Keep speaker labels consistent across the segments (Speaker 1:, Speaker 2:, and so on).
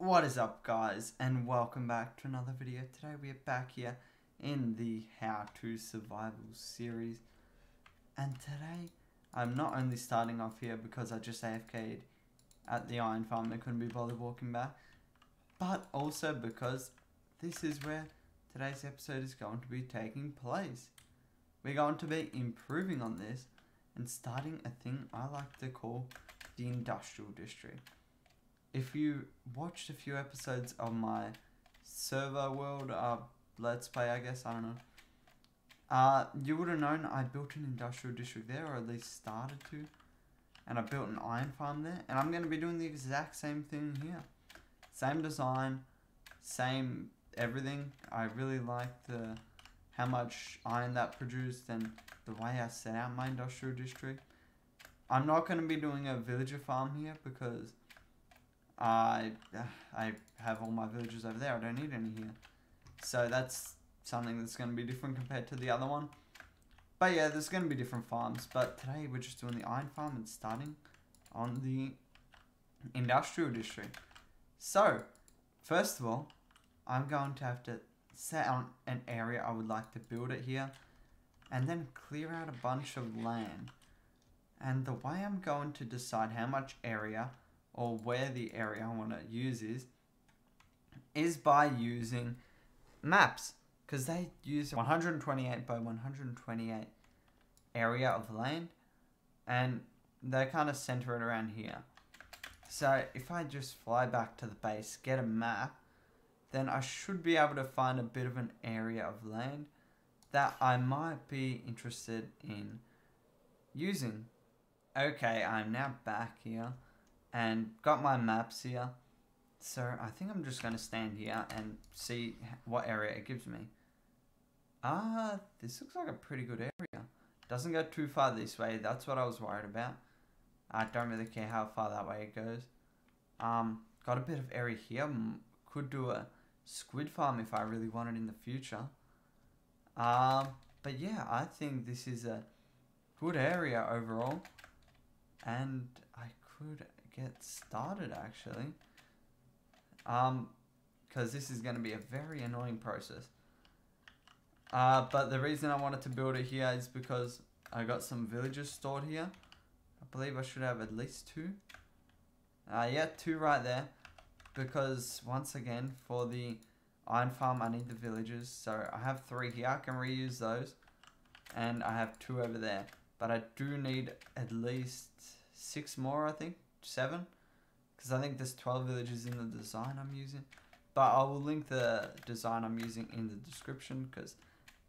Speaker 1: What is up, guys, and welcome back to another video. Today we are back here in the How to Survival series, and today I'm not only starting off here because I just AFK'd at the iron farm and couldn't be bothered walking back, but also because this is where today's episode is going to be taking place. We're going to be improving on this and starting a thing I like to call the industrial district. If you watched a few episodes of my server world let's play, I guess, I don't know, you would have known I built an industrial district there, or at least started to, and I built an iron farm there, and I'm going to be doing the exact same thing here. Same design, same everything. I really like how much iron that produced and the way I set out my industrial district. I'm not going to be doing a villager farm here because I have all my villagers over there. I don't need any here. So that's something that's going to be different compared to the other one. But yeah, there's going to be different farms. But today we're just doing the iron farm and starting on the industrial district. So, first of all, I'm going to have to set on an area I would like to build it here. And then clear out a bunch of land. And the way I'm going to decide how much area or where the area I want to use is by using maps, because they use 128 by 128 area of land, and they kind of center it around here. So if I just fly back to the base, get a map, then I should be able to find a bit of an area of land that I might be interested in using. Okay, I'm now back here and got my maps here, so I think I'm just going to stand here and see what area it gives me. This looks like a pretty good area. Doesn't go too far this way, that's what I was worried about. I don't really care how far that way it goes. Got a bit of area here, could do a squid farm if I really wanted in the future. But yeah, I think this is a good area overall, and I could get started actually, because this is going to be a very annoying process, but the reason I wanted to build it here is because I got some villagers stored here. I believe I should have at least two. Yeah, two right there, because once again for the iron farm I need the villagers, so I have 3 here, I can reuse those, and I have 2 over there, but I do need at least 6 more, I think 7, because I think there's 12 villages in the design I'm using, but I will link the design I'm using in the description because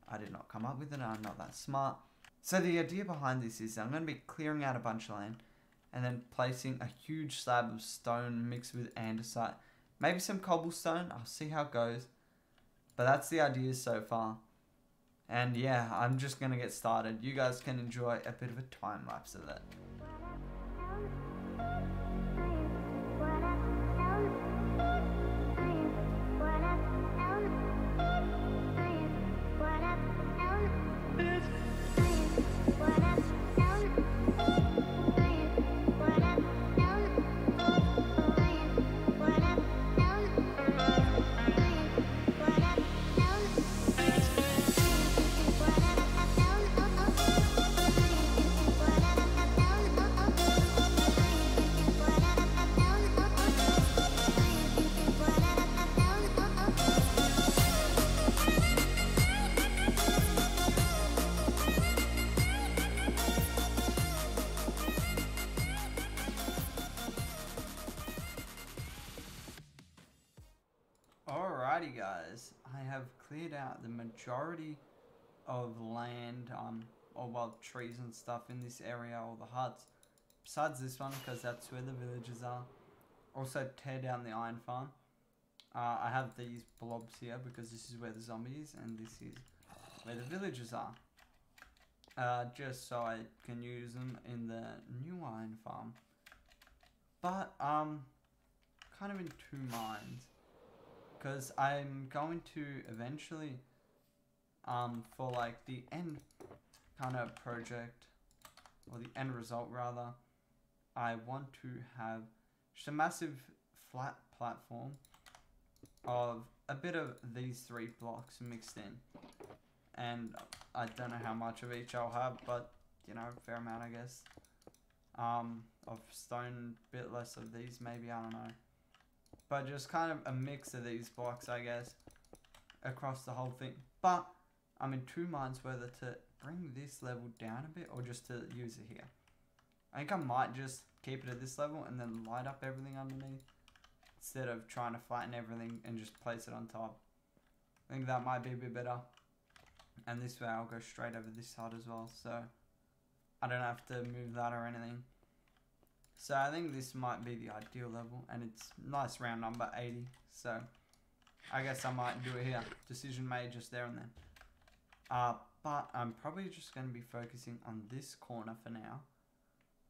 Speaker 1: I did not come up with it, I'm not that smart. So the idea behind this is I'm going to be clearing out a bunch of land and then placing a huge slab of stone mixed with andesite, maybe some cobblestone, I'll see how it goes, but that's the idea so far. And yeah, I'm just going to get started. You guys can enjoy a bit of a time lapse of it. Alrighty guys, I have cleared out the majority of land, or well, trees and stuff in this area, all the huts, besides this one because that's where the villagers are. Also tear down the iron farm. I have these blobs here because this is where the zombie is and this is where the villagers are, just so I can use them in the new iron farm. But kind of in 2 minds, because I'm going to eventually, for like the end kind of project, or the end result rather, I want to have just a massive flat platform of a bit of these 3 blocks mixed in. And I don't know how much of each I'll have, but you know, fair amount I guess. Of stone, bit less of these maybe, I don't know. But just kind of a mix of these blocks I guess across the whole thing. But I'm in 2 minds whether to bring this level down a bit or just to use it here. I think I might just keep it at this level and then light up everything underneath instead of trying to flatten everything and just place it on top. I think that might be a bit better. And this way I'll go straight over this side as well, so I don't have to move that or anything. So I think this might be the ideal level, and it's nice round number 80, so I guess I might do it here. Decision made just there and then. But I'm probably just going to be focusing on this corner for now,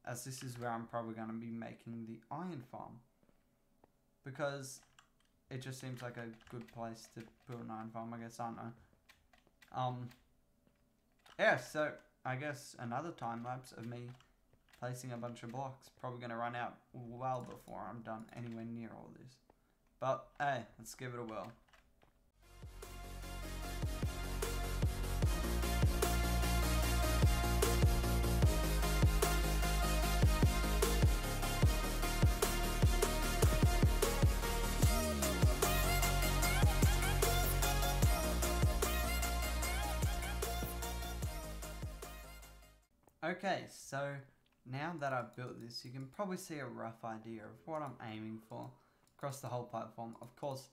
Speaker 1: as this is where I'm probably going to be making the iron farm, because it just seems like a good place to build an iron farm, I guess, I don't know. Yeah, so I guess another time lapse of me placing a bunch of blocks. Probably going to run out well before I'm done anywhere near all this. But hey, let's give it a whirl. Okay, so now that I've built this, you can probably see a rough idea of what I'm aiming for across the whole platform. Of course,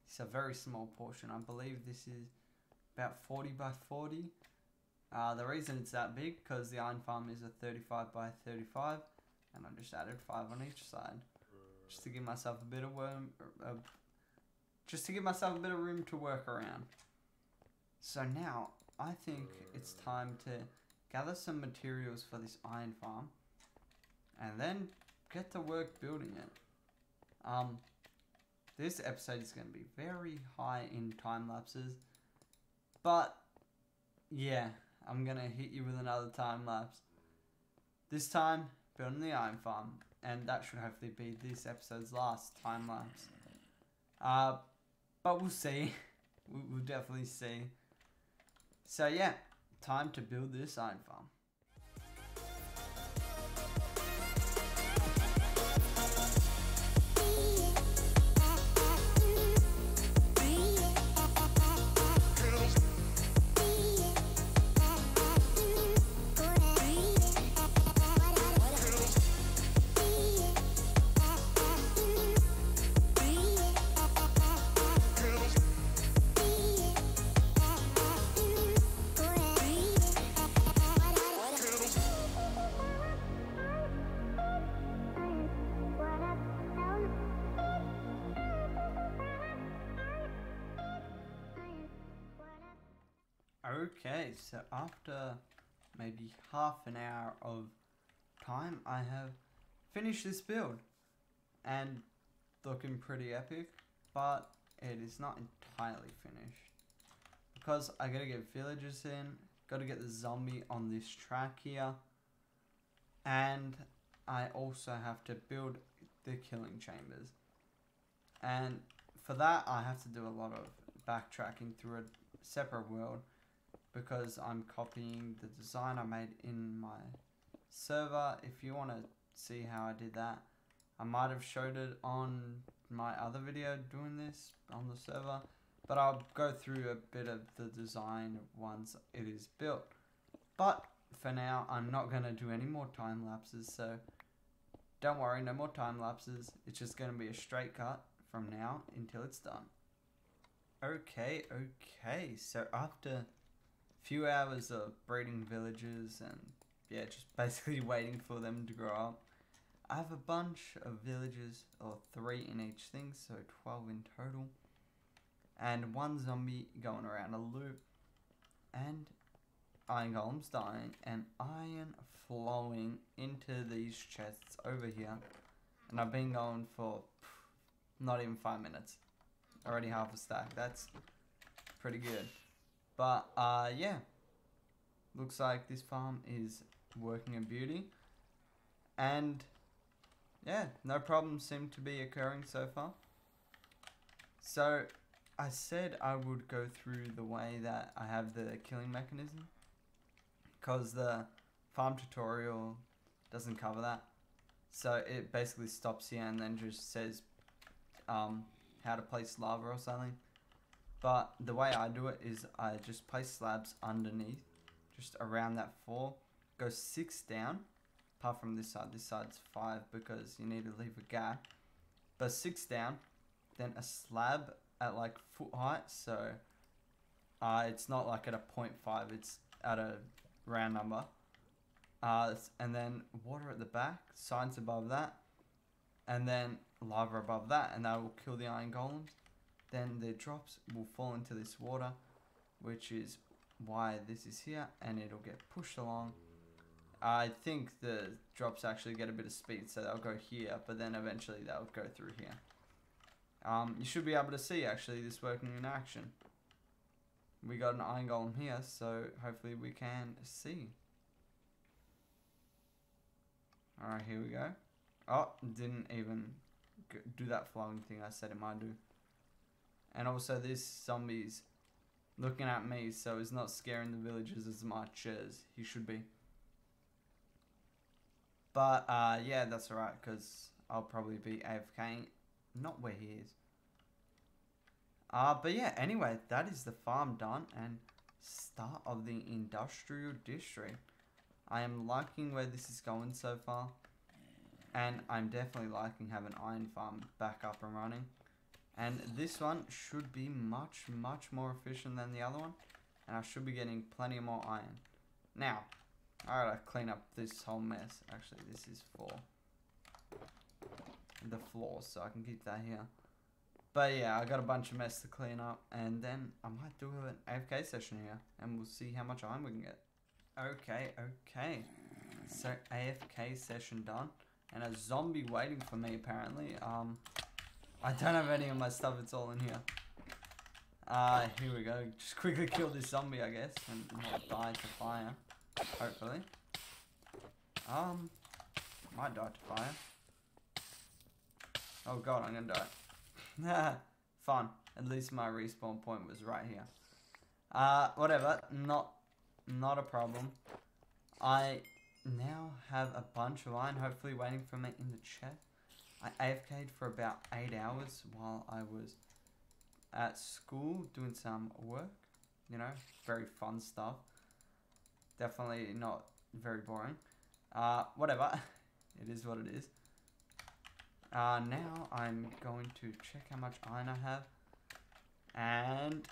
Speaker 1: it's a very small portion. I believe this is about 40 by 40. The reason it's that big, because the iron farm is a 35 by 35, and I just added 5 on each side, just to give myself a bit of room to work around. So now I think it's time to gather some materials for this iron farm, and then get to work building it. This episode is going to be very high in time lapses, but yeah, I'm going to hit you with another time lapse. This time, building the iron farm, and that should hopefully be this episode's last time lapse. But we'll see. We'll definitely see. So yeah, time to build this iron farm. Okay, so after maybe half an hour of time, I have finished this build, and looking pretty epic, but it is not entirely finished, because I gotta get villagers in, gotta get the zombie on this track here, and I also have to build the killing chambers, and for that I have to do a lot of backtracking through a separate world, because I'm copying the design I made in my server. If you want to see how I did that, I might have showed it on my other video doing this on the server, but I'll go through a bit of the design once it is built. But for now, I'm not going to do any more time lapses, so don't worry, no more time lapses. It's just going to be a straight cut from now until it's done. Okay, so after few hours of breeding villagers and yeah, just basically waiting for them to grow up, I have a bunch of villagers, or 3 in each thing, so 12 in total, and 1 zombie going around a loop, and iron golems dying, and iron flowing into these chests over here, and I've been going for not even 5 minutes, already half a stack. That's pretty good. But, yeah, looks like this farm is working a beauty, and yeah, no problems seem to be occurring so far. So I said I would go through the way that I have the killing mechanism, because the farm tutorial doesn't cover that. So it basically stops here and then just says how to place lava or something. But the way I do it is I just place slabs underneath, just around that 4, go 6 down, apart from this side's 5 because you need to leave a gap, but 6 down, then a slab at like foot height, so it's not like at a 0.5, it's at a round number, and then water at the back, signs above that, and then lava above that, and that will kill the iron golems. Then the drops will fall into this water, which is why this is here, and it'll get pushed along. I think the drops actually get a bit of speed, so they'll go here, but then eventually they'll go through here. You should be able to see actually this working in action. We got an iron golem here, so hopefully we can see. Alright, here we go. Oh, didn't even do that flowing thing I said it might do. And also this zombie's looking at me, so he's not scaring the villagers as much as he should be. But yeah, that's alright, because I'll probably be AFKing, not where he is. But yeah, anyway, that is the farm done and start of the industrial district. I am liking where this is going so far, and I'm definitely liking having iron farm back up and running. And this one should be much more efficient than the other one, and I should be getting plenty more iron. Now, I gotta clean up this whole mess. Actually, this is for the floor, so I can keep that here. But yeah, I got a bunch of mess to clean up, and then I might do an AFK session here, and we'll see how much iron we can get. Okay. So AFK session done, and a zombie waiting for me apparently. I don't have any of my stuff, it's all in here. Here we go. Just quickly kill this zombie, I guess, and not die to fire. Hopefully. Might die to fire. Oh god, I'm gonna die. Fun. At least my respawn point was right here. Whatever. Not a problem. I now have a bunch of iron, hopefully waiting for me in the chest. I AFK'd for about 8 hours while I was at school doing some work. You know, very fun stuff. Definitely not very boring. Whatever. It is what it is. Now I'm going to check how much iron I have. And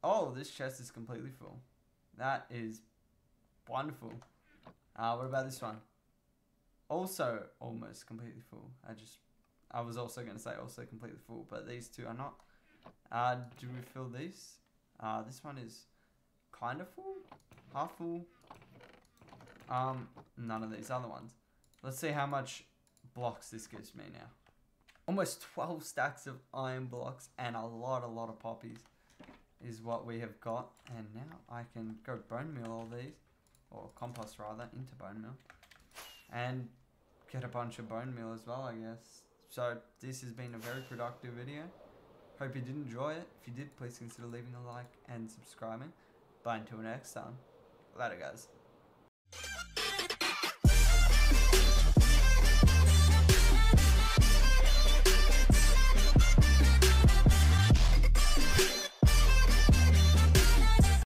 Speaker 1: oh, this chest is completely full. That is wonderful. What about this one? Also almost completely full. I was also going to say also completely full, but these two are not. Do we fill these? This one is kind of full, half full. None of these other ones. Let's see how much blocks this gives me now. Almost 12 stacks of iron blocks and a lot of poppies is what we have got. And now I can go bone meal all these, or compost rather, into bone meal. And get a bunch of bone meal as well, I guess. So this has been a very productive video. Hope you did enjoy it. If you did, please consider leaving a like and subscribing. But until next time, later guys.